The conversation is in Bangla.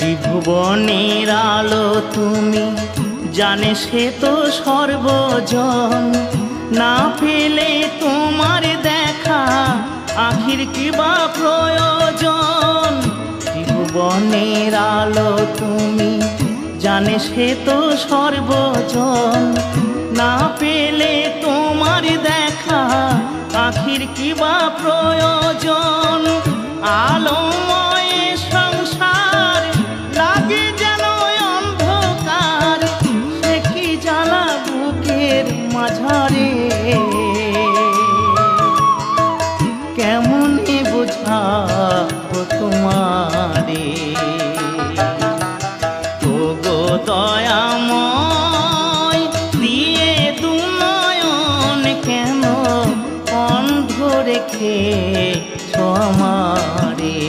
ত্রিভুবনের আলো তুমি, জানে সে তো সর্বজন। না পেলে তোমার দেখা আখির কিবা প্রয়োজন। ত্রিভুবনের আলো তুমি, জানে সে তো সর্বজন। না পেলে তোমার দেখা আখির কিবা প্রয়োজন। আলোময় সংসার লাগে যেন অন্ধকার, সে কি জ্বালা বুকের মাঝারে। কেমনে বোঝাবো তোমারে, ওগো দয়াময় দিয়ে দু নয়ন কেন অন্ধ রেখেছ আমারে।